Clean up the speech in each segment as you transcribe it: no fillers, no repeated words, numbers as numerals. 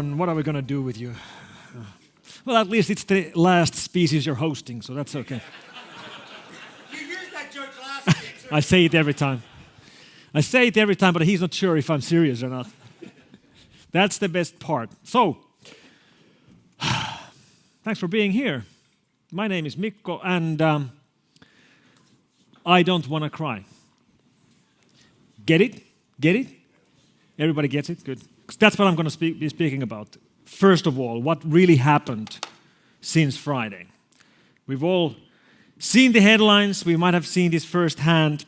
and what are we going to do with you? Well, at least it's the last species you're hosting, so that's okay. You used that joke last year too. I say it every time. But he's not sure if I'm serious or not. That's the best part. So, thanks for being here. My name is Mikko, and I don't want to cry. Get it? Get it? Everybody gets it? Good. 'Cause that's what I'm going to be speaking about. First of all, what really happened since Friday. We've all seen the headlines. We might have seen this firsthand.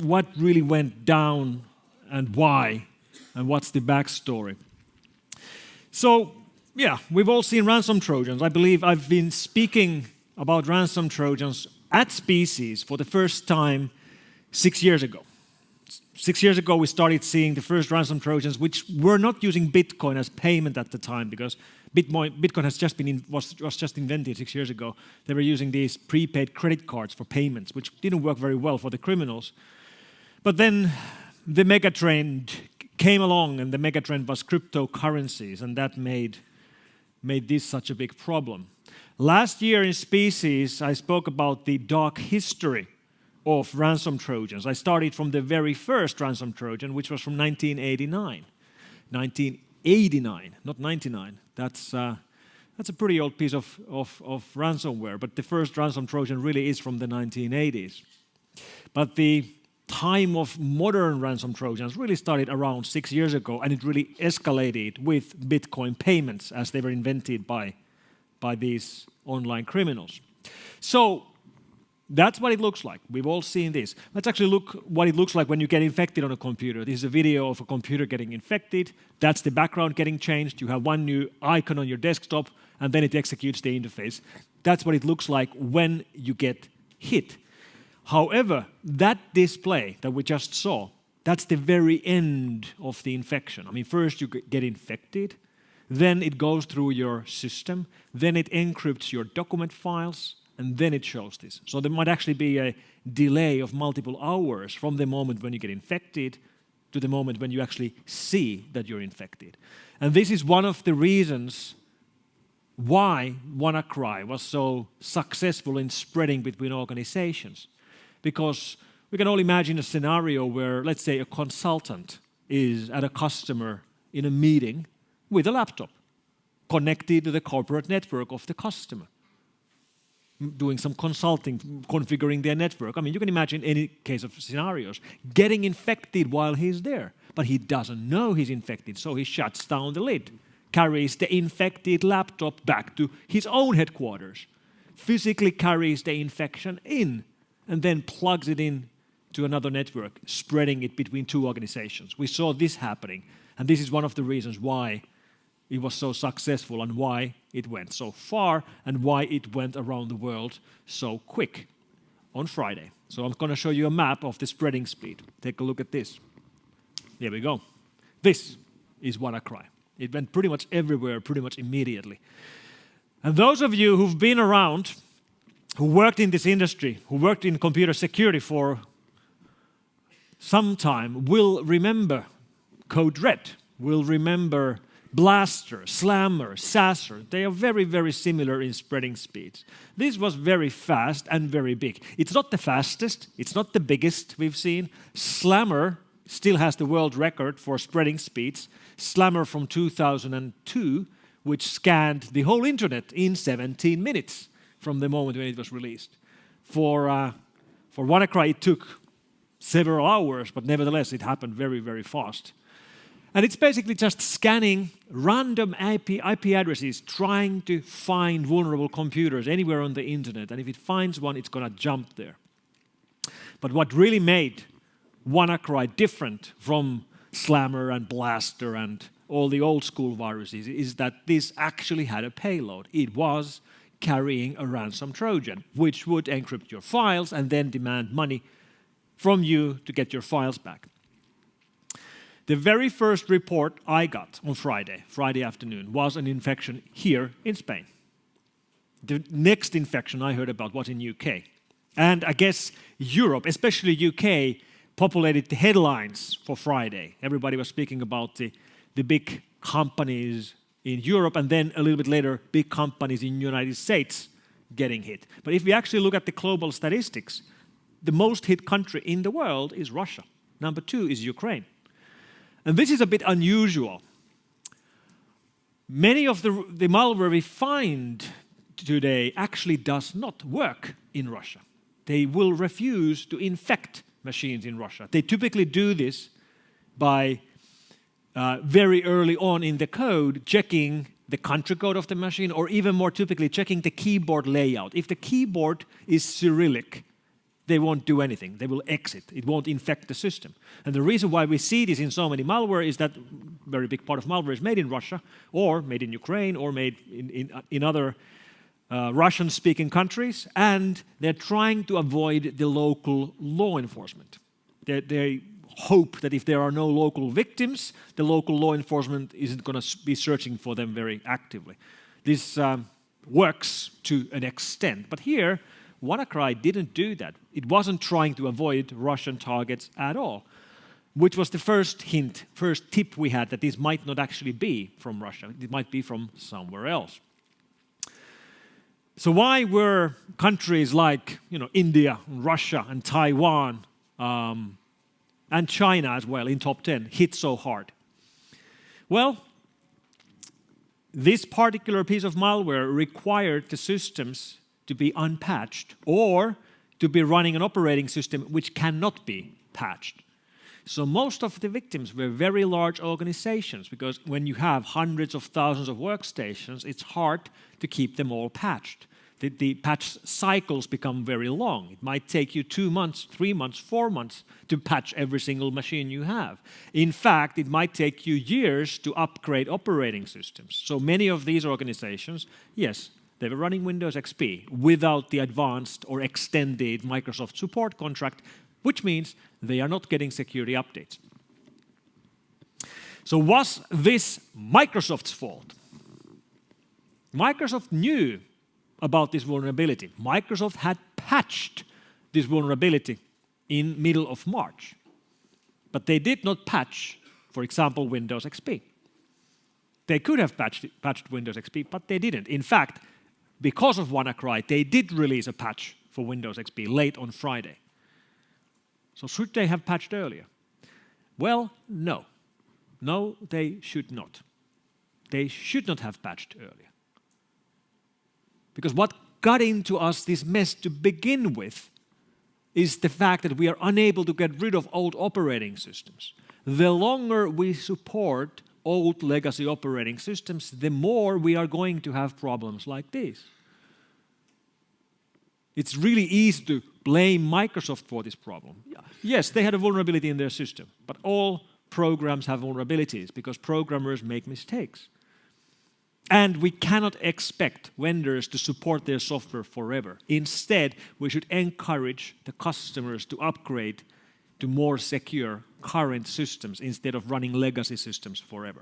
What really went down and why, and what's the backstory. So, yeah, we've all seen ransom Trojans. I believe I've been speaking about ransom Trojans at Species for the first time 6 years ago. 6 years ago, we started seeing the first ransom Trojans, which were not using Bitcoin as payment at the time, because Bitcoin was just invented 6 years ago. They were using these prepaid credit cards for payments, which didn't work very well for the criminals. But then the megatrend came along, and the megatrend was cryptocurrencies, and that made this such a big problem. Last year in Species, I spoke about the dark history of ransom Trojans. I started from the very first ransom Trojan, which was from 1989. 1989, not 99. That's a pretty old piece of ransomware, but the first ransom Trojan really is from the 1980s. But the time of modern ransom Trojans really started around 6 years ago, and it really escalated with Bitcoin payments as they were invented by these online criminals. So that's what it looks like. We've all seen this. Let's actually look what it looks like when you get infected on a computer. This is a video of a computer getting infected. That's the background getting changed. You have one new icon on your desktop, and then it executes the interface. That's what it looks like when you get hit. However, that display that we just saw, that's the very end of the infection. I mean, first you get infected, then it goes through your system, then it encrypts your document files, and then it shows this. So there might actually be a delay of multiple hours from the moment when you get infected to the moment when you actually see that you're infected. And this is one of the reasons why WannaCry was so successful in spreading between organizations. Because we can all imagine a scenario where, let's say, a consultant is at a customer in a meeting with a laptop connected to the corporate network of the customer, doing some consulting, configuring their network. I mean, you can imagine any case of scenarios. Getting infected while he's there, but he doesn't know he's infected, so he shuts down the lid, carries the infected laptop back to his own headquarters, physically carries the infection in, and then plugs it in to another network, spreading it between two organizations. We saw this happening, and this is one of the reasons why it was so successful and why it went so far and why it went around the world so quick on Friday. So I'm going to show you a map of the spreading speed. Take a look at this. There we go. This is WannaCry. It went pretty much everywhere, pretty much immediately. And those of you who've been around, who worked in this industry, who worked in computer security for some time, will remember Code Red, will remember Blaster, Slammer, Sasser. They are very, very similar in spreading speeds. This was very fast and very big. It's not the fastest, it's not the biggest we've seen. Slammer still has the world record for spreading speeds. Slammer from 2002, which scanned the whole internet in 17 minutes from the moment when it was released. For WannaCry, it took several hours, but nevertheless, it happened very, very fast. And it's basically just scanning random IP addresses, trying to find vulnerable computers anywhere on the internet. And if it finds one, it's going to jump there. But what really made WannaCry different from Slammer and Blaster and all the old school viruses is that this actually had a payload. It was carrying a ransom Trojan, which would encrypt your files and then demand money from you to get your files back. The very first report I got on Friday afternoon, was an infection here in Spain. The next infection I heard about was in UK. And I guess Europe, especially UK, populated the headlines for Friday. Everybody was speaking about the big companies in Europe, and then a little bit later, big companies in the United States getting hit. But if we actually look at the global statistics, the most hit country in the world is Russia. Number 2 is Ukraine. And this is a bit unusual. Many of the malware we find today actually does not work in Russia. They will refuse to infect machines in Russia. They typically do this by very early on in the code checking the country code of the machine, or even more typically checking the keyboard layout. If the keyboard is Cyrillic, they won't do anything. They will exit. It won't infect the system. And the reason why we see this in so many malware is that a very big part of malware is made in Russia, or made in Ukraine, or made in other Russian-speaking countries, and they're trying to avoid the local law enforcement. They hope that if there are no local victims, the local law enforcement isn't going to be searching for them very actively. This works to an extent. But here, WannaCry didn't do that. It wasn't trying to avoid Russian targets at all, which was the first hint, first tip we had that this might not actually be from Russia. It might be from somewhere else. So why were countries like India, Russia, and Taiwan, and China as well in top 10 hit so hard? Well, this particular piece of malware required the systems to be unpatched or to be running an operating system which cannot be patched. So most of the victims were very large organizations, because when you have hundreds of thousands of workstations, it's hard to keep them all patched. The patch cycles become very long. It might take you 2 months, 3 months, 4 months to patch every single machine you have. In fact, it might take you years to upgrade operating systems. So many of these organizations, yes, they were running Windows XP without the advanced or extended Microsoft support contract, which means they are not getting security updates. So was this Microsoft's fault? Microsoft knew about this vulnerability. Microsoft had patched this vulnerability in middle of March. But they did not patch, for example, Windows XP. They could have patched Windows XP, but they didn't. In fact, because of WannaCry, they did release a patch for Windows XP late on Friday. So should they have patched earlier? Well, no. No, they should not. They should not have patched earlier. Because what got into us this mess to begin with is the fact that we are unable to get rid of old operating systems. The longer we support old legacy operating systems, the more we are going to have problems like this. It's really easy to blame Microsoft for this problem. Yes, they had a vulnerability in their system, but all programs have vulnerabilities because programmers make mistakes. And we cannot expect vendors to support their software forever. Instead, we should encourage the customers to upgrade to more secure current systems instead of running legacy systems forever.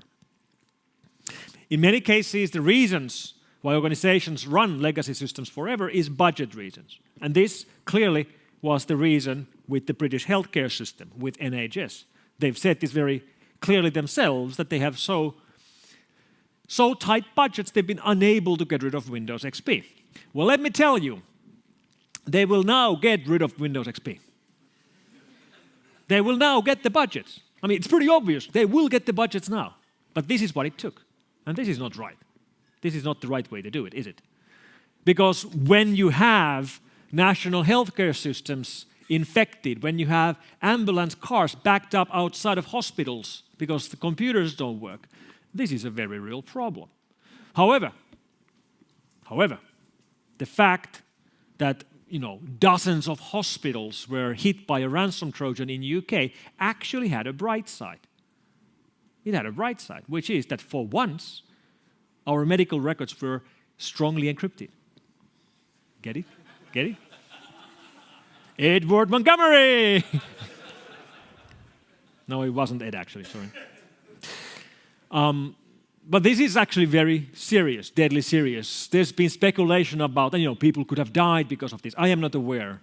In many cases, the reasons why organizations run legacy systems forever is budget reasons. And this clearly was the reason with the British healthcare system, with NHS. They've said this very clearly themselves, that they have so tight budgets, they've been unable to get rid of Windows XP. Well, let me tell you, they will now get rid of Windows XP. They will now get the budgets. I mean, it's pretty obvious. They will get the budgets now. But this is what it took. And this is not right. This is not the right way to do it, is it? Because when you have national healthcare systems infected, when you have ambulance cars backed up outside of hospitals because the computers don't work, this is a very real problem. However, the fact that dozens of hospitals were hit by a ransom Trojan in the UK actually had a bright side. It had a bright side, which is that for once, our medical records were strongly encrypted. Get it? Get it? Edward Montgomery! No, it wasn't Ed, actually, sorry. But this is actually very serious, deadly serious. There's been speculation about, people could have died because of this. I am not aware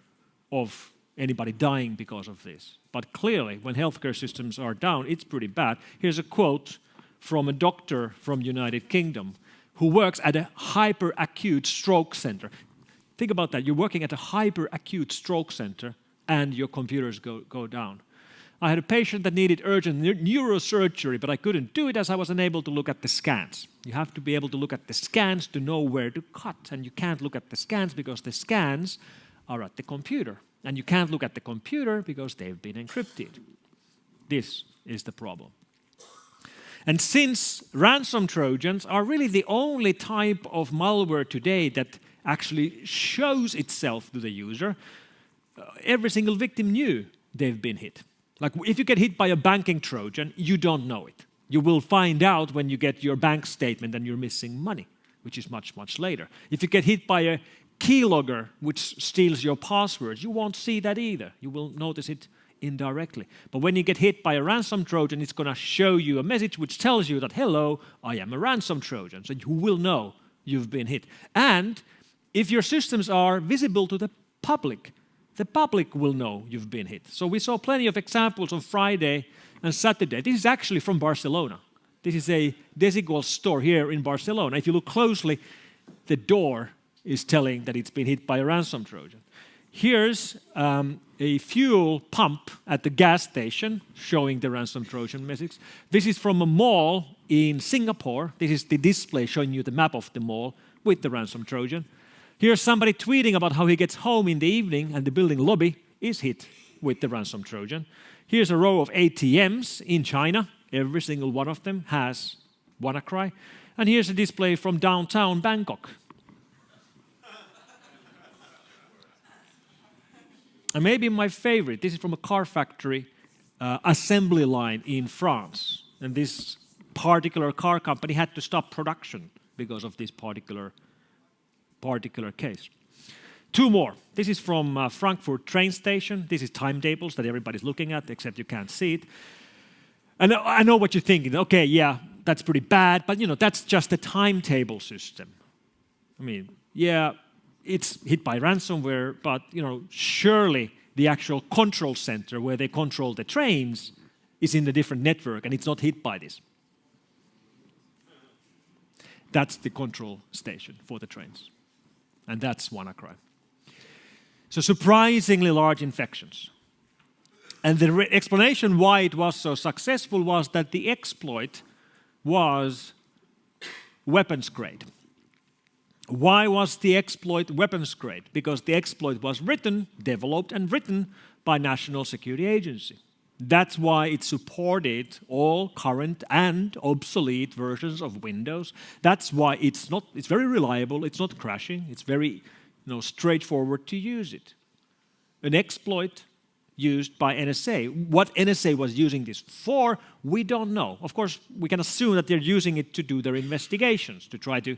of anybody dying because of this. But clearly, when healthcare systems are down, it's pretty bad. Here's a quote from a doctor from United Kingdom who works at a hyperacute stroke center. Think about that. You're working at a hyperacute stroke center and your computers go down. I had a patient that needed urgent neurosurgery, but I couldn't do it as I was unable to look at the scans. You have to be able to look at the scans to know where to cut, and you can't look at the scans because the scans are at the computer. And you can't look at the computer because they've been encrypted. This is the problem. And since ransom Trojans are really the only type of malware today that actually shows itself to the user, every single victim knew they've been hit. Like if you get hit by a banking Trojan, you don't know it. You will find out when you get your bank statement and you're missing money, which is much, much later. If you get hit by a keylogger which steals your passwords, you won't see that either. You will notice it indirectly. But when you get hit by a ransom Trojan, it's going to show you a message which tells you that, hello, I am a ransom Trojan. So you will know you've been hit. And if your systems are visible to the public will know you've been hit. So we saw plenty of examples on Friday and Saturday. This is actually from Barcelona. This is a Desigual store here in Barcelona. If you look closely, the door is telling that it's been hit by a ransom Trojan. Here's a fuel pump at the gas station showing the ransom Trojan message. This is from a mall in Singapore. This is the display showing you the map of the mall with the ransom Trojan. Here's somebody tweeting about how he gets home in the evening and the building lobby is hit with the ransom Trojan. Here's a row of ATMs in China. Every single one of them has WannaCry. And here's a display from downtown Bangkok. And maybe my favorite, this is from a car factory assembly line in France. And this particular car company had to stop production because of this particular case. Two more. This is from Frankfurt train station. This is timetables that everybody's looking at, except you can't see it. And I know what you're thinking. Okay, yeah, that's pretty bad, but that's just a timetable system. I mean, yeah, it's hit by ransomware, but surely the actual control center where they control the trains is in a different network and it's not hit by this. That's the control station for the trains. And that's WannaCry. So surprisingly large infections. And the explanation why it was so successful was that the exploit was weapons grade. Why was the exploit weapons grade? Because the exploit was developed and written by National Security Agency. That's why it supported all current and obsolete versions of Windows. That's why it's very reliable, it's not crashing, it's very straightforward to use it. An exploit used by NSA. What NSA was using this for, we don't know. Of course, we can assume that they're using it to do their investigations, to try to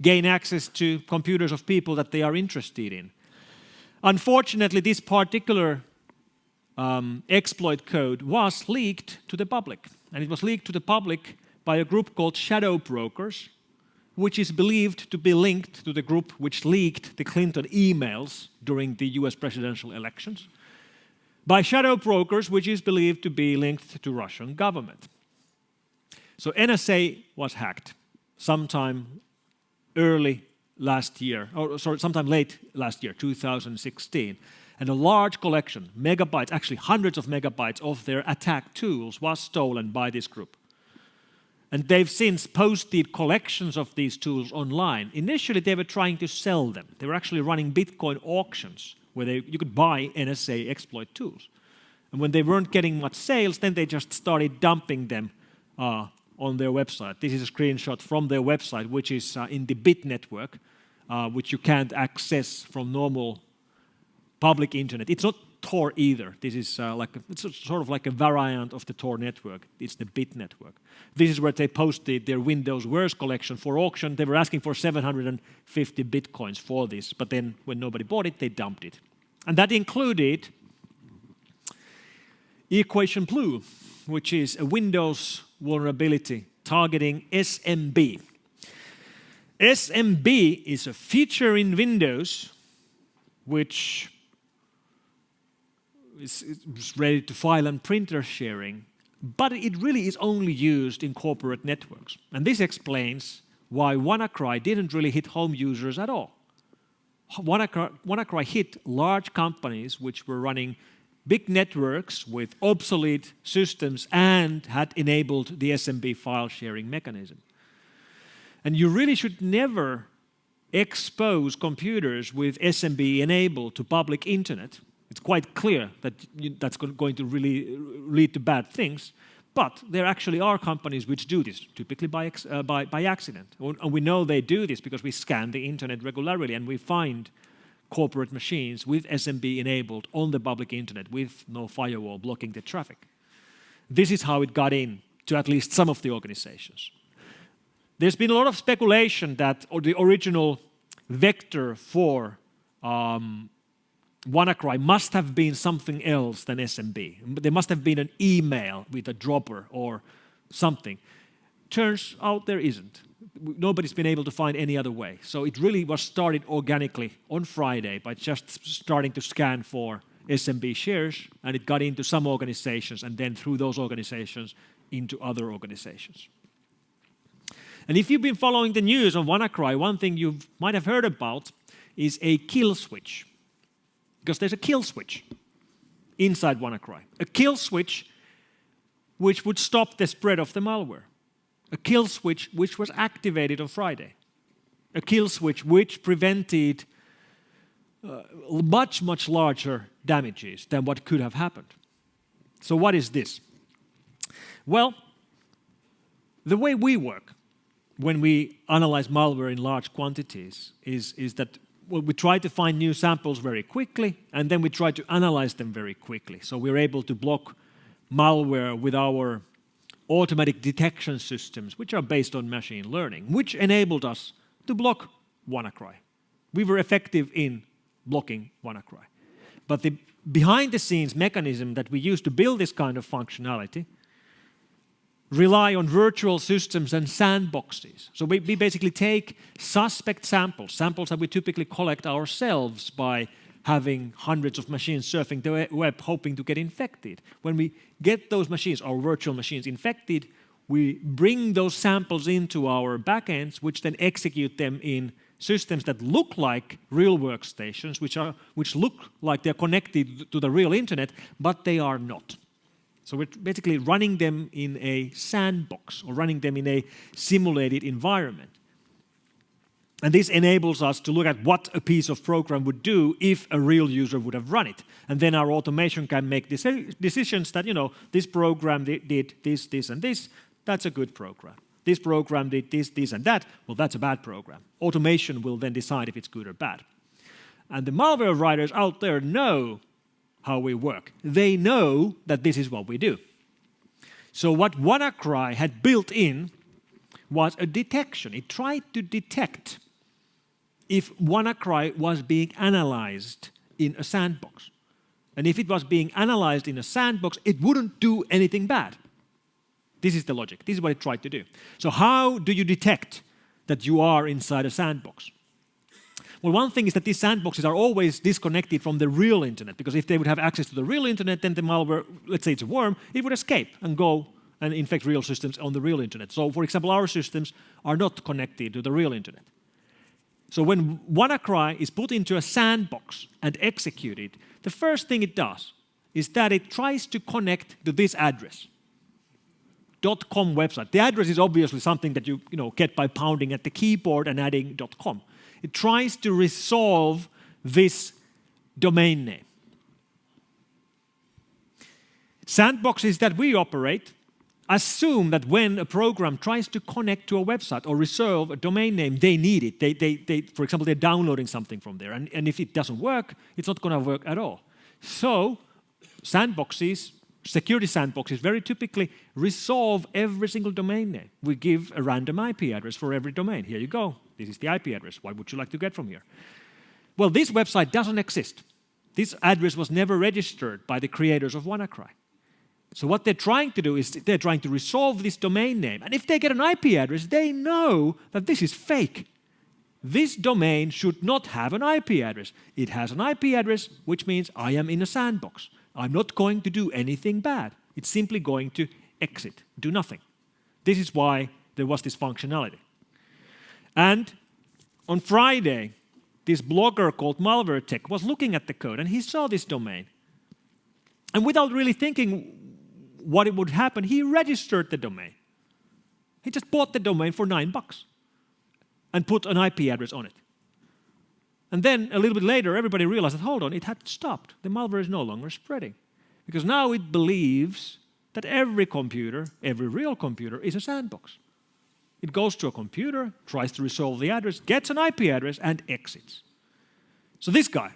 gain access to computers of people that they are interested in. Unfortunately, this particular exploit code was leaked to the public. And it was leaked to the public by a group called Shadow Brokers, which is believed to be linked to the group which leaked the Clinton emails during the US presidential elections. By Shadow Brokers, which is believed to be linked to Russian government. So NSA was hacked sometime sometime late last year, 2016. And a large collection, megabytes, actually hundreds of megabytes of their attack tools was stolen by this group. And they've since posted collections of these tools online. Initially, they were trying to sell them. They were actually running Bitcoin auctions where you could buy NSA exploit tools. And when they weren't getting much sales, then they just started dumping them on their website. This is a screenshot from their website, which is in the Bit network, which you can't access from normal public internet. It's not Tor either. This is sort of like a variant of the Tor network. It's the Bit network. This is where they posted their Windows Worst collection for auction. They were asking for 750 Bitcoins for this, but then when nobody bought it, they dumped it. And that included Equation Blue, which is a Windows vulnerability targeting SMB. SMB is a feature in Windows which is ready to file and printer sharing, but it really is only used in corporate networks. And this explains why WannaCry didn't really hit home users at all. WannaCry hit large companies which were running big networks with obsolete systems and had enabled the SMB file sharing mechanism. And you really should never expose computers with SMB enabled to public internet. It's quite clear that that's going to really lead to bad things. But there actually are companies which do this, typically by accident. And we know they do this because we scan the internet regularly and we find corporate machines with SMB enabled on the public internet with no firewall blocking the traffic. This is how it got in to at least some of the organizations. There's been a lot of speculation that the original vector for WannaCry must have been something else than SMB. There must have been an email with a dropper or something. Turns out there isn't. Nobody's been able to find any other way. So it really was started organically on Friday by just starting to scan for SMB shares, and it got into some organizations and then through those organizations into other organizations. And if you've been following the news on WannaCry, one thing you might have heard about is a kill switch. Because there's a kill switch inside WannaCry. A kill switch which would stop the spread of the malware. A kill switch which was activated on Friday. A kill switch which prevented much, much larger damages than what could have happened. So what is this? Well, the way we work when we analyze malware in large quantities is that we try to find new samples very quickly, and then we try to analyze them very quickly. So we're able to block malware with our automatic detection systems, which are based on machine learning, which enabled us to block WannaCry. We were effective in blocking WannaCry. But the behind-the-scenes mechanism that we use to build this kind of functionality rely on virtual systems and sandboxes. So we basically take suspect samples that we typically collect ourselves by having hundreds of machines surfing the web hoping to get infected. When we get those machines, our virtual machines, infected, we bring those samples into our backends, which then execute them in systems that look like real workstations, which look like they're connected to the real internet, but they are not. So we're basically running them in a sandbox or running them in a simulated environment. And this enables us to look at what a piece of program would do if a real user would have run it. And then our automation can make decisions that, this program did this, this, and this. That's a good program. This program did this, this, and that. Well, that's a bad program. Automation will then decide if it's good or bad. And the malware writers out there know how we work. They know that this is what we do. So what WannaCry had built in was a detection. It tried to detect if WannaCry was being analyzed in a sandbox. And if it was being analyzed in a sandbox, it wouldn't do anything bad. This is the logic. This is what it tried to do. So how do you detect that you are inside a sandbox? Well, one thing is that these sandboxes are always disconnected from the real internet, because if they would have access to the real internet, then the malware, let's say it's a worm, it would escape and go and infect real systems on the real internet. So, for example, our systems are not connected to the real internet. So when WannaCry is put into a sandbox and executed, the first thing it does is that it tries to connect to this address, .com website. The address is obviously something that you get by pounding at the keyboard and adding .com. It tries to resolve this domain name. Sandboxes that we operate assume that when a program tries to connect to a website or resolve a domain name, they need it. They for example, they're downloading something from there. And if it doesn't work, it's not going to work at all. So sandboxes, security sandboxes, very typically resolve every single domain name. We give a random IP address for every domain. Here you go. This is the IP address. What would you like to get from here? Well, this website doesn't exist. This address was never registered by the creators of WannaCry. So what they're trying to do is they're trying to resolve this domain name. And if they get an IP address, they know that this is fake. This domain should not have an IP address. It has an IP address, which means I am in a sandbox. I'm not going to do anything bad. It's simply going to exit, do nothing. This is why there was this functionality. And on Friday, this blogger called Malware Tech was looking at the code and he saw this domain. And without really thinking what it would happen, he registered the domain. He just bought the domain for $9 and put an IP address on it. And then a little bit later, everybody realized that, hold on, it had stopped. The malware is no longer spreading. Because now it believes that every computer, every real computer, is a sandbox. It goes to a computer, tries to resolve the address, gets an IP address, and exits. So this guy,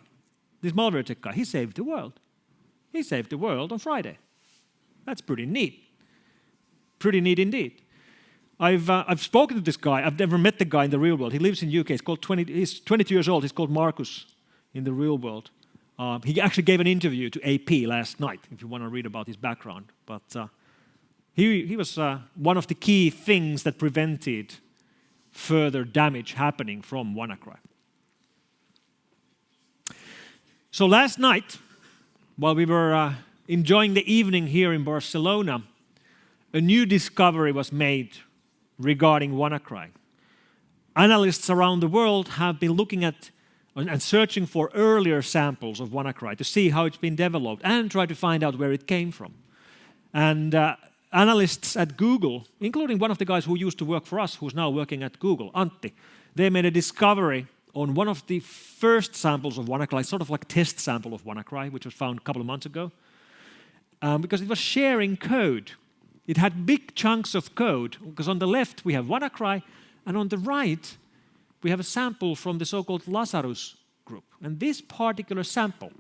this Malware Tech guy, he saved the world. He saved the world on Friday. That's pretty neat. Pretty neat indeed. I've spoken to this guy. I've never met the guy in the real world. He lives in UK. He's 22 years old. He's called Marcus in the real world. He actually gave an interview to AP last night, if you want to read about his background. But he was one of the key things that prevented further damage happening from WannaCry. So last night, while we were enjoying the evening here in Barcelona, a new discovery was made regarding WannaCry. Analysts around the world have been looking at and searching for earlier samples of WannaCry to see how it's been developed and try to find out where it came from. And analysts at Google, including one of the guys who used to work for us, who's now working at Google, Antti, they made a discovery on one of the first samples of WannaCry, sort of like test sample of WannaCry, which was found a couple of months ago, because it was sharing code. It had big chunks of code, because on the left we have WannaCry, and on the right we have a sample from the so-called Lazarus group. And this particular sample,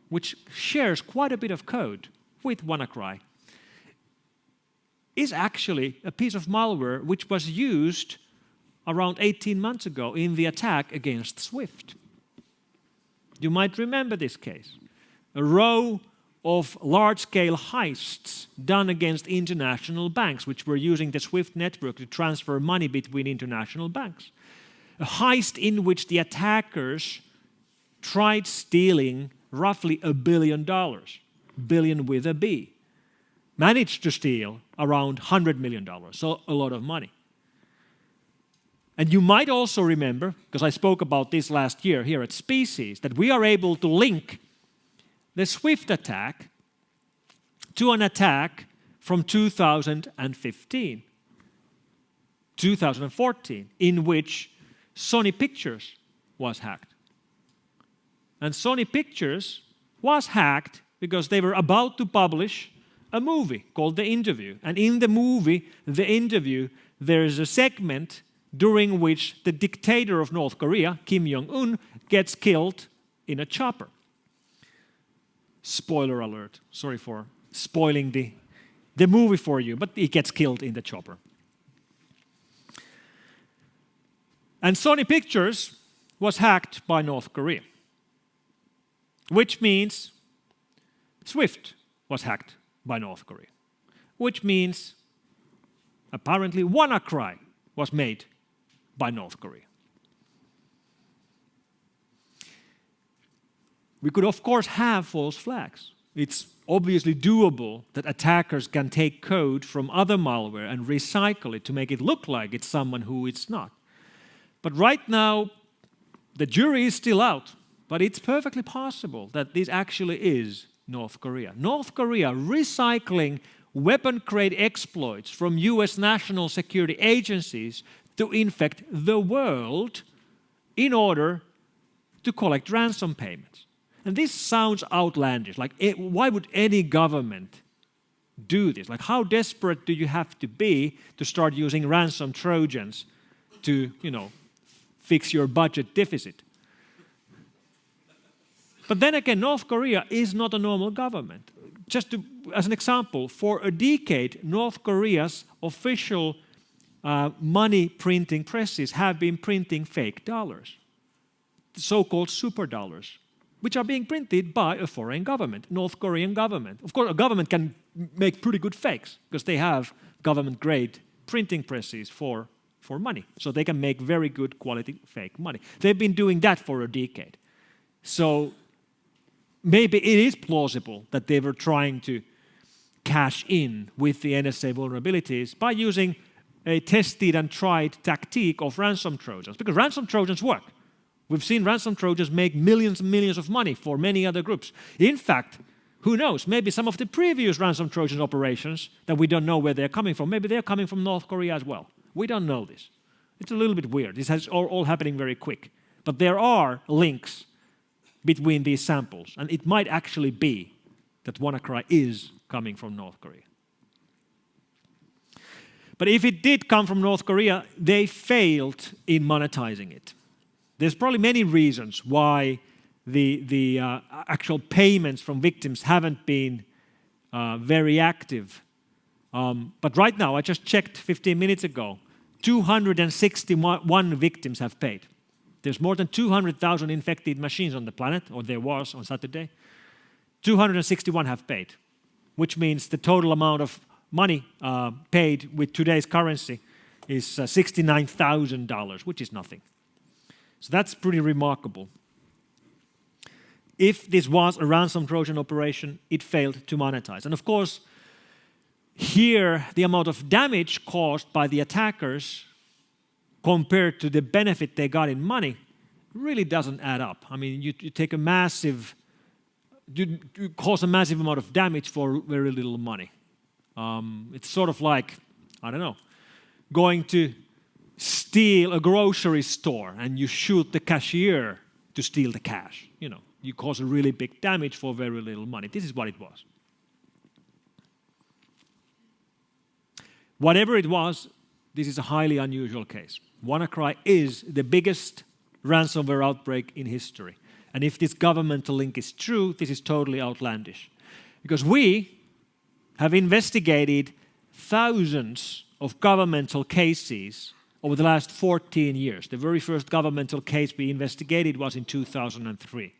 which shares quite a bit of code with WannaCry, is actually a piece of malware which was used around 18 months ago in the attack against SWIFT. You might remember this case. A row of large-scale heists done against international banks, which were using the SWIFT network to transfer money between international banks. A heist in which the attackers tried stealing roughly $1 billion, billion with a B. Managed to steal around $100 million, so a lot of money. And you might also remember, because I spoke about this last year here at Species, that we are able to link the SWIFT attack to an attack from 2014, in which Sony Pictures was hacked. And Sony Pictures was hacked because they were about to publish a movie called The Interview. And in the movie, The Interview, there is a segment during which the dictator of North Korea, Kim Jong-un, gets killed in a chopper. Spoiler alert. Sorry for spoiling the movie for you, but he gets killed in the chopper. And Sony Pictures was hacked by North Korea, which means SWIFT was hacked by North Korea, which means apparently WannaCry was made by North Korea. We could, of course, have false flags. It's obviously doable that attackers can take code from other malware and recycle it to make it look like it's someone who it's not. But right now, the jury is still out, but it's perfectly possible that this actually is North Korea. North Korea recycling weapon-grade exploits from US national security agencies to infect the world in order to collect ransom payments. And this sounds outlandish. Like, why would any government do this? Like, how desperate do you have to be to start using ransom Trojans to, fix your budget deficit? But then again, North Korea is not a normal government. Just as an example, for a decade, North Korea's official money printing presses have been printing fake dollars, so-called super dollars, which are being printed by a foreign government, North Korean government. Of course, a government can make pretty good fakes because they have government-grade printing presses for money. So they can make very good quality fake money. They've been doing that for a decade. So maybe it is plausible that they were trying to cash in with the NSA vulnerabilities by using a tested and tried tactique of ransom Trojans, because ransom Trojans work. We've seen ransom Trojans make millions and millions of money for many other groups. In fact, who knows, maybe some of the previous ransom Trojan operations that we don't know where they're coming from, maybe they're coming from North Korea as well. We don't know this. It's a little bit weird. This is all happening very quick. But there are links between these samples, and it might actually be that WannaCry is coming from North Korea. But if it did come from North Korea, they failed in monetizing it. There's probably many reasons why the actual payments from victims haven't been very active. But right now, I just checked 15 minutes ago, 261 victims have paid. There's more than 200,000 infected machines on the planet, or there was on Saturday. 261 have paid, which means the total amount of money paid with today's currency is $69,000, which is nothing. So that's pretty remarkable. If this was a ransom Trojan operation, it failed to monetize. And of course, here the amount of damage caused by the attackers compared to the benefit they got in money really doesn't add up. I mean, you take a massive, you cause a massive amount of damage for very little money. It's sort of like, I don't know, going to steal a grocery store and you shoot the cashier to steal the cash. You know, you cause a really big damage for very little money. This is what it was. Whatever it was, this is a highly unusual case. WannaCry is the biggest ransomware outbreak in history. And if this governmental link is true, this is totally outlandish. Because we have investigated thousands of governmental cases over the last 14 years. The very first governmental case we investigated was in 2003.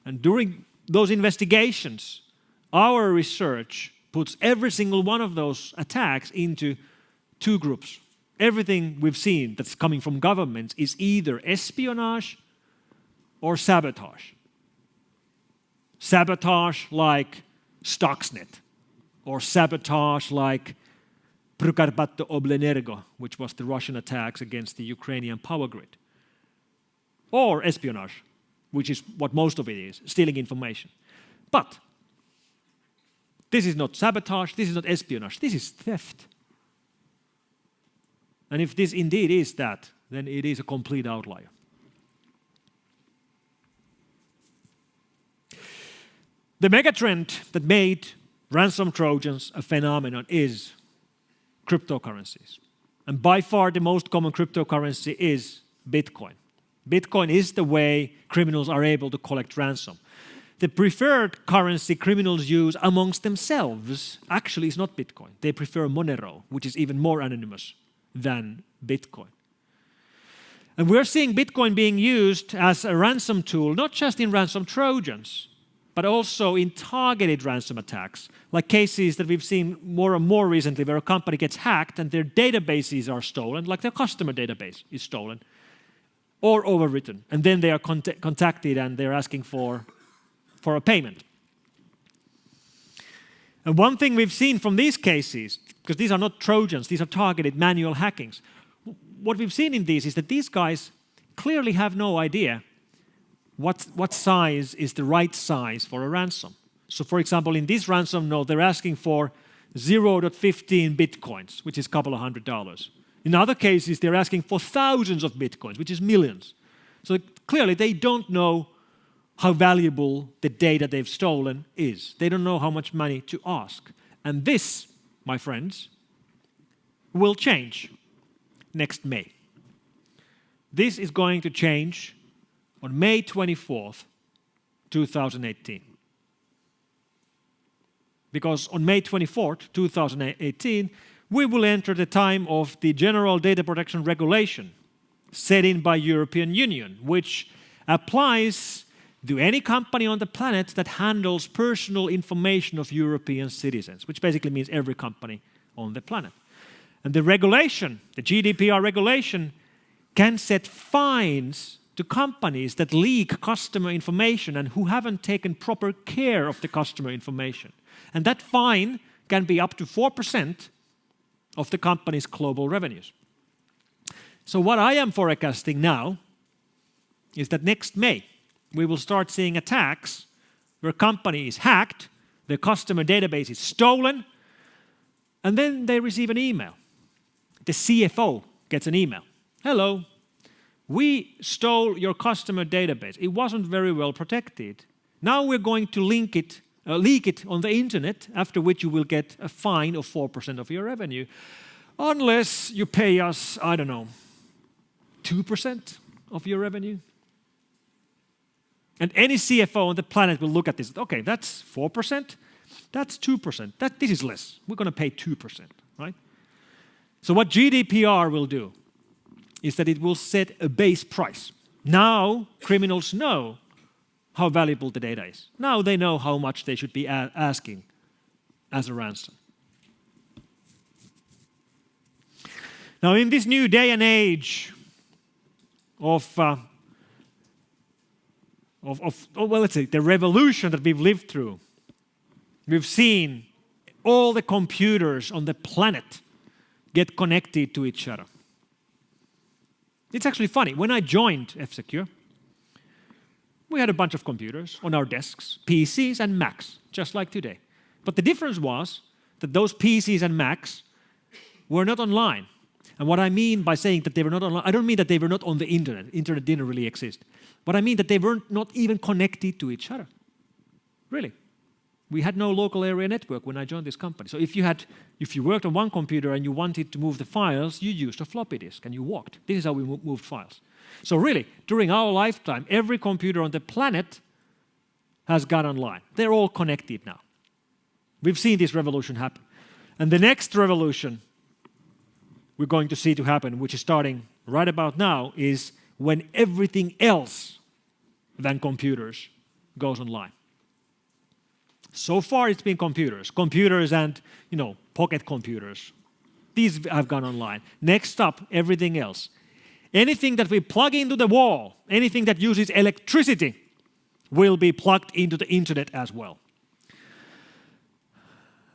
And during those investigations, our research puts every single one of those attacks into two groups. Everything we've seen that's coming from governments is either espionage or sabotage. Sabotage like Stuxnet, or sabotage like Prukharpato Oblenergo, which was the Russian attacks against the Ukrainian power grid. Or espionage, which is what most of it is, stealing information. But this is not sabotage, this is not espionage, this is theft. And if this indeed is that, then it is a complete outlier. The megatrend that made ransom Trojans a phenomenon is cryptocurrencies. And by far the most common cryptocurrency is Bitcoin. Bitcoin is the way criminals are able to collect ransom. The preferred currency criminals use amongst themselves actually is not Bitcoin. They prefer Monero, which is even more anonymous than Bitcoin. And we're seeing Bitcoin being used as a ransom tool, not just in ransom Trojans, but also in targeted ransom attacks, like cases that we've seen more and more recently where a company gets hacked and their databases are stolen, like their customer database is stolen or overwritten. And then they are contacted and they're asking for a payment. And one thing we've seen from these cases, because these are not Trojans, these are targeted manual hackings, what we've seen in these is that these guys clearly have no idea what size is the right size for a ransom. So for example, in this ransom note, they're asking for 0.15 bitcoins, which is a couple of $100. In other cases, they're asking for thousands of bitcoins, which is millions. So clearly, they don't know how valuable the data they've stolen is. They don't know how much money to ask. And this, my friends, will change next May. This is going to change on May 24th, 2018. Because on May 24th, 2018, we will enter the time of the General Data Protection Regulation set in by European Union, which applies to any company on the planet that handles personal information of European citizens, which basically means every company on the planet. And the regulation, the GDPR regulation, can set fines to companies that leak customer information and who haven't taken proper care of the customer information. And that fine can be up to 4% of the company's global revenues. So what I am forecasting now is that next May, we will start seeing attacks where a company is hacked, their customer database is stolen, and then they receive an email. The CFO gets an email. Hello, we stole your customer database. It wasn't very well protected. Now we're going to leak it on the internet, after which you will get a fine of 4% of your revenue, unless you pay us, 2% of your revenue. And any CFO on the planet will look at this. Okay, that's 4%, that's 2%. This is less. We're going to pay 2%, right? So what GDPR will do is that it will set a base price. Now criminals know how valuable the data is. Now they know how much they should be asking as a ransom. Now in this new day and age let's say the revolution that we've lived through, we've seen all the computers on the planet get connected to each other. It's actually funny. When I joined F-Secure, we had a bunch of computers on our desks, PCs and Macs, just like today. But the difference was that those PCs and Macs were not online. And what I mean by saying that they were not online, I don't mean that they were not on the internet. Internet didn't really exist. But I mean that they were not even connected to each other. Really. We had no local area network when I joined this company. So if you worked on one computer and you wanted to move the files, you used a floppy disk and you walked. This is how we moved files. So really, during our lifetime, every computer on the planet has gone online. They're all connected now. We've seen this revolution happen. And the next revolution we're going to see to happen, which is starting right about now, is when everything else than computers goes online. So far it's been computers and, pocket computers. These have gone online. Next up, everything else. Anything that we plug into the wall, anything that uses electricity will be plugged into the internet as well.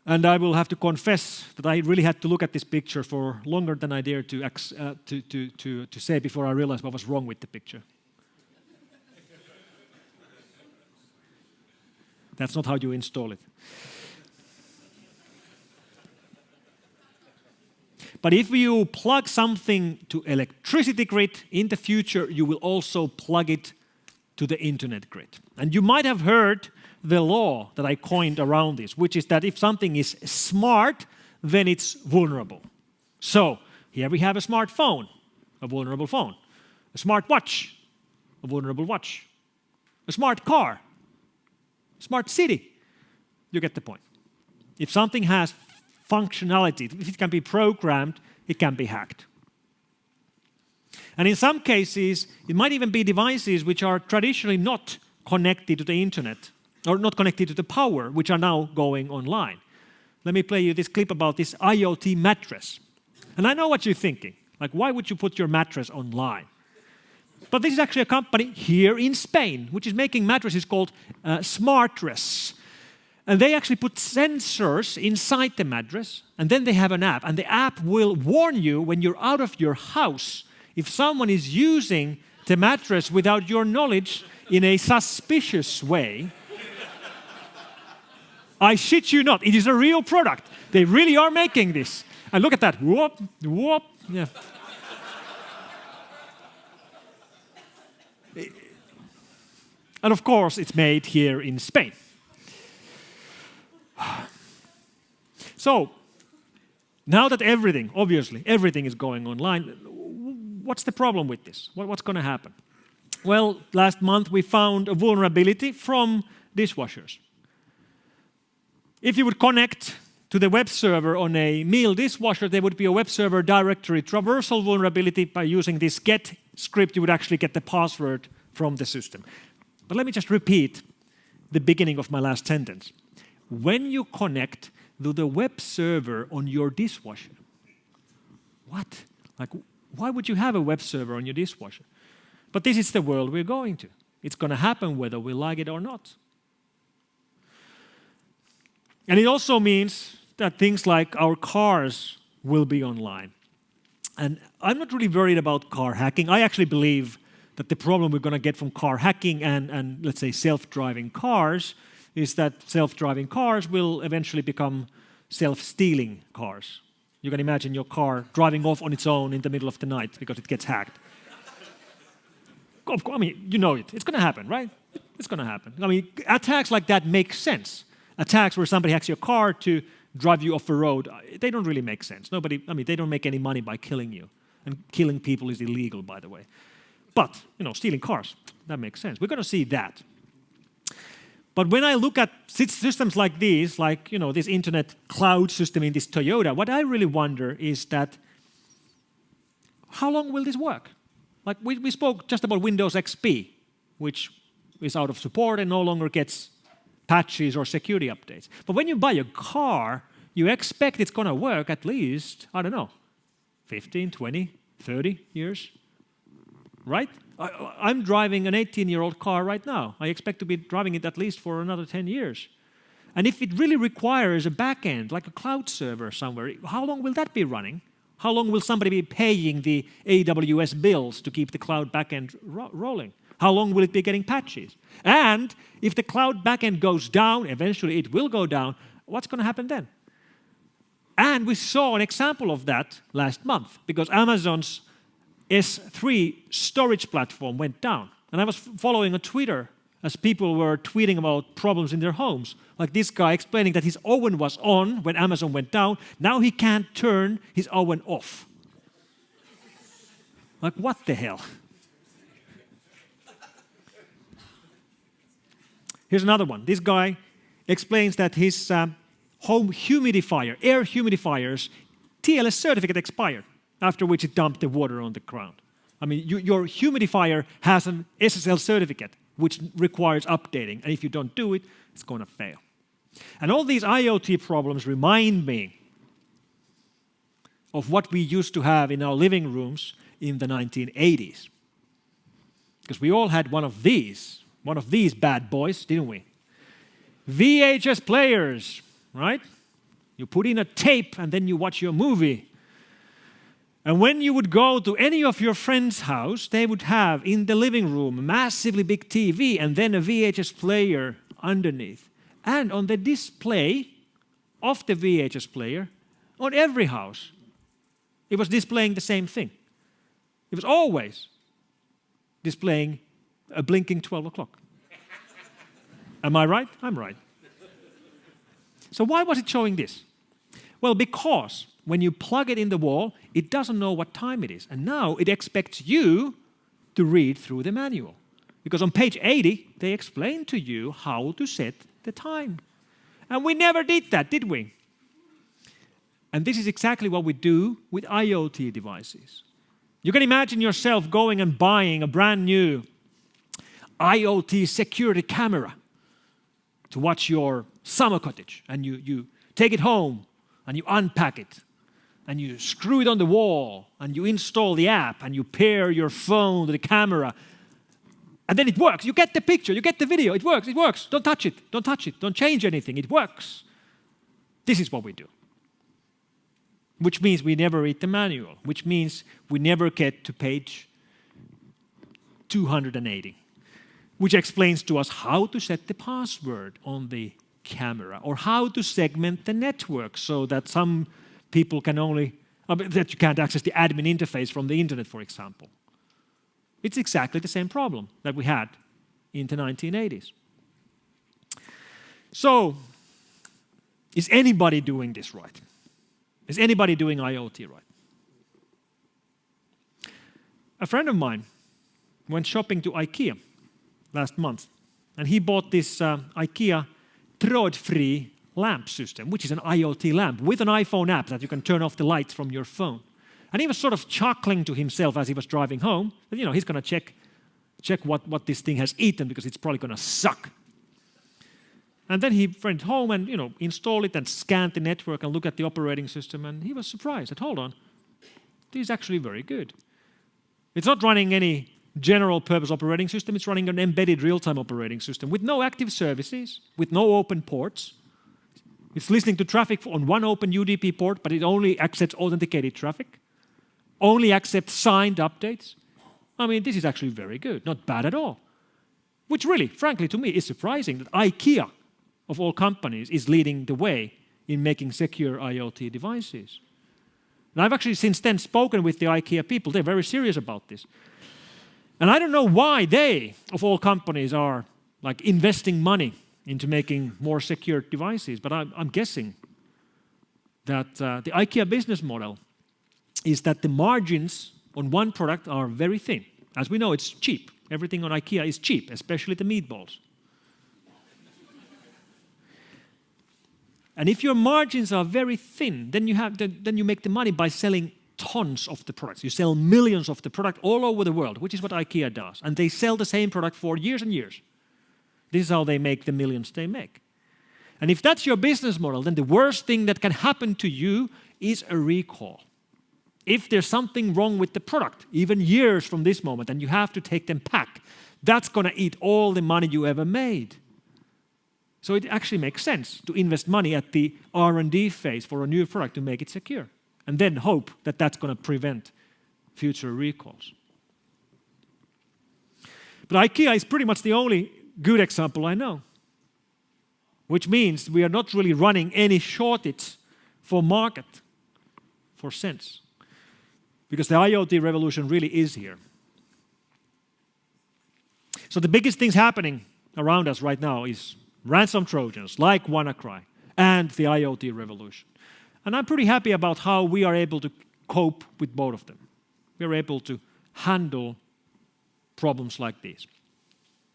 And I will have to confess that I really had to look at this picture for longer than I dared to say before I realized what was wrong with the picture. That's not how you install it. But if you plug something to electricity grid, in the future you will also plug it to the internet grid. And you might have heard the law that I coined around this, which is that if something is smart, then it's vulnerable. So here we have a smartphone, a vulnerable phone. A smart watch, a vulnerable watch. A smart car, smart city. You get the point. If something has functionality, if it can be programmed, it can be hacked. And in some cases, it might even be devices which are traditionally not connected to the internet or not connected to the power, which are now going online. Let me play you this clip about this IoT mattress. And I know what you're thinking. Like, why would you put your mattress online? But this is actually a company here in Spain, which is making mattresses called Smartress. And they actually put sensors inside the mattress, and then they have an app. And the app will warn you when you're out of your house if someone is using the mattress without your knowledge in a suspicious way. I shit you not, it is a real product. They really are making this. And look at that. Whoop, whoop. Yeah. And of course, it's made here in Spain. So, now that obviously everything is going online, what's the problem with this? What's going to happen? Well, last month we found a vulnerability from dishwashers. If you would connect to the web server on a Miele dishwasher, there would be a web server directory traversal vulnerability. By using this get script, you would actually get the password from the system. But let me just repeat the beginning of my last sentence. When you connect to the web server on your dishwasher, what? Like, why would you have a web server on your dishwasher? But this is the world we're going to. It's going to happen whether we like it or not. And it also means that things like our cars will be online. And I'm not really worried about car hacking. I actually believe that the problem we're going to get from car hacking and let's say self-driving cars is that self-driving cars will eventually become self-stealing cars. You can imagine your car driving off on its own in the middle of the night because it gets hacked. Of course, I mean, you know it. It's going to happen, right? It's going to happen. I mean, attacks like that make sense. Attacks where somebody hacks your car to drive you off a road, they don't really make sense. They don't make any money by killing you. And killing people is illegal, by the way. But, stealing cars, that makes sense. We're going to see that. But when I look at systems like these, like, this internet cloud system in this Toyota, what I really wonder is that how long will this work? Like we spoke just about Windows XP, which is out of support and no longer gets patches or security updates. But when you buy a car, you expect it's going to work at least, 15, 20, 30 years, right? I'm driving an 18-year-old car right now. I expect to be driving it at least for another 10 years. And if it really requires a backend, like a cloud server somewhere, how long will that be running? How long will somebody be paying the AWS bills to keep the cloud backend rolling? How long will it be getting patches? And if the cloud backend goes down, eventually it will go down, what's going to happen then? And we saw an example of that last month because Amazon's S3 storage platform went down. And I was following on Twitter as people were tweeting about problems in their homes. Like this guy explaining that his oven was on when Amazon went down. Now he can't turn his oven off. Like, what the hell? Here's another one. This guy explains that his home humidifier, air humidifiers, TLS certificate expired, after which it dumped the water on the ground. I mean, your humidifier has an SSL certificate, which requires updating. And if you don't do it, it's going to fail. And all these IoT problems remind me of what we used to have in our living rooms in the 1980s. Because we all had one of these bad boys, didn't we? VHS players, right? You put in a tape and then you watch your movie. And when you would go to any of your friends' house, they would have in the living room a massively big TV and then a VHS player underneath. And on the display of the VHS player, on every house, it was displaying the same thing. It was always displaying a blinking 12 o'clock. Am I right? I'm right. So why was it showing this? Well, because when you plug it in the wall, it doesn't know what time it is. And now it expects you to read through the manual. Because on page 80, they explain to you how to set the time. And we never did that, did we? And this is exactly what we do with IoT devices. You can imagine yourself going and buying a brand new IoT security camera to watch your summer cottage. And you take it home and you unpack it and you screw it on the wall and you install the app and you pair your phone to the camera. And then it works. You get the picture, you get the video. It works, it works. Don't touch it, don't touch it. Don't change anything. It works. This is what we do. Which means we never read the manual. Which means we never get to page 280. Which explains to us how to set the password on the camera or how to segment the network so that some people can that you can't access the admin interface from the internet, for example. It's exactly the same problem that we had in the 1980s. So, is anybody doing this right? Is anybody doing IoT right? A friend of mine went shopping to IKEA last month, and he bought this IKEA trådfri lamp system, which is an IoT lamp with an iPhone app that you can turn off the lights from your phone. And he was sort of chuckling to himself as he was driving home that, he's going to check what this thing has eaten because it's probably going to suck. And then he went home and, installed it and scanned the network and looked at the operating system, and he was surprised that, hold on, this is actually very good. It's not running any general purpose operating system. It's running an embedded real-time operating system with no active services, with no open ports. It's listening to traffic on one open UDP port, but it only accepts authenticated traffic, only accepts signed updates. I mean, this is actually very good, not bad at all. Which really, frankly, to me, is surprising that IKEA, of all companies, is leading the way in making secure IoT devices. And I've actually since then spoken with the IKEA people. They're very serious about this. And I don't know why they, of all companies, are like investing money into making more secure devices, but I'm guessing that the IKEA business model is that the margins on one product are very thin. As we know, it's cheap. Everything on IKEA is cheap, especially the meatballs. And if your margins are very thin, then you make the money by selling tons of the products. You sell millions of the product all over the world, which is what IKEA does. And they sell the same product for years and years. This is how they make the millions they make. And if that's your business model, then the worst thing that can happen to you is a recall. If there's something wrong with the product, even years from this moment, and you have to take them back, that's going to eat all the money you ever made. So it actually makes sense to invest money at the R&D phase for a new product to make it secure, and then hope that that's going to prevent future recalls. But IKEA is pretty much the only good example I know, which means we are not really running any shortage for market, for sense. Because the IoT revolution really is here. So the biggest things happening around us right now is ransom Trojans like WannaCry and the IoT revolution. And I'm pretty happy about how we are able to cope with both of them. We are able to handle problems like these.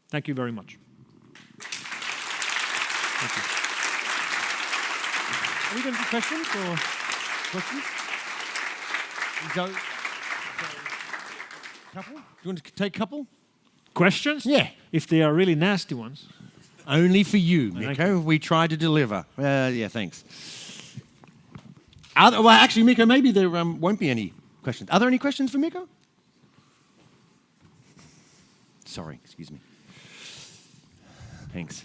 Thank you very much. Thank you. Are we going to do questions or questions? Go. Couple? Do you want to take a couple? Questions? Yeah. If they are really nasty ones. Only for you, Mikko. We tried to deliver. Yeah, thanks. Well, actually, Mikko, maybe there won't be any questions. Are there any questions for Mikko? Sorry, excuse me. Thanks.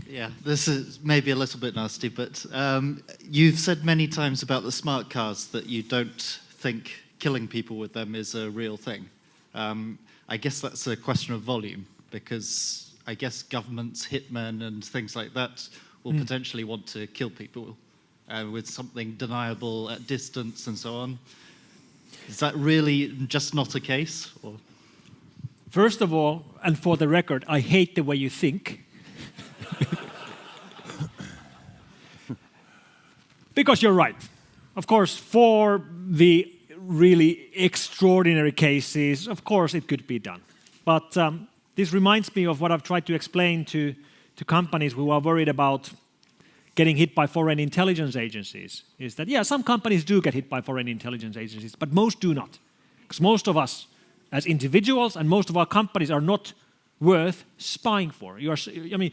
Yeah, this is maybe a little bit nasty, but you've said many times about the smart cars that you don't think killing people with them is a real thing. I guess that's a question of volume, because I guess governments, hitmen and things like that will potentially want to kill people with something deniable at distance and so on. Is that really just not a case? Or? First of all, and for the record, I hate the way you think. Because you're right. Of course, for the really extraordinary cases, of course it could be done. But this reminds me of what I've tried to explain to companies who are worried about getting hit by foreign intelligence agencies, is that, yeah, some companies do get hit by foreign intelligence agencies, but most do not. Because most of us, as individuals, and most of our companies are not worth spying for. I mean,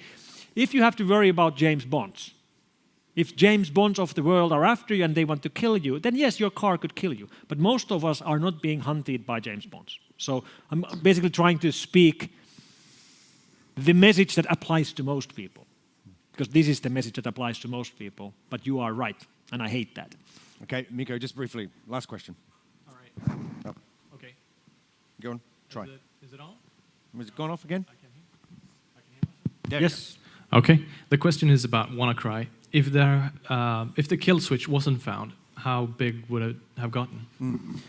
if you have to worry about James Bonds, if James Bonds of the world are after you and they want to kill you, then yes, your car could kill you. But most of us are not being hunted by James Bonds. So I'm basically trying to speak the message that applies to most people. Because this is the message that applies to most people. But you are right, and I hate that. Okay, Mikko, just briefly, last question. All right. Oh. Okay. Go on, try. Is it on? Was it gone off again? I can hear myself. Yes. Okay. The question is about WannaCry. If the kill switch wasn't found, how big would it have gotten?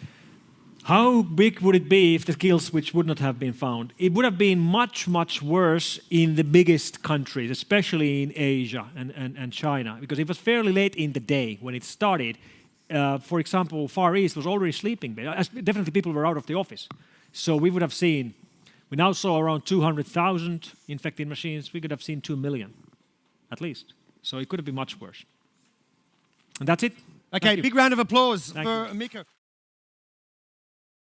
How big would it be if the kill switch would not have been found? It would have been much, much worse in the biggest countries, especially in Asia and China, because it was fairly late in the day when it started. For example, Far East was already sleeping. Definitely people were out of the office. So we would have seen, we now saw around 200,000 infected machines. We could have seen 2 million, at least. So it could have been much worse. And that's it. Okay, big round of applause Thank for Mikko.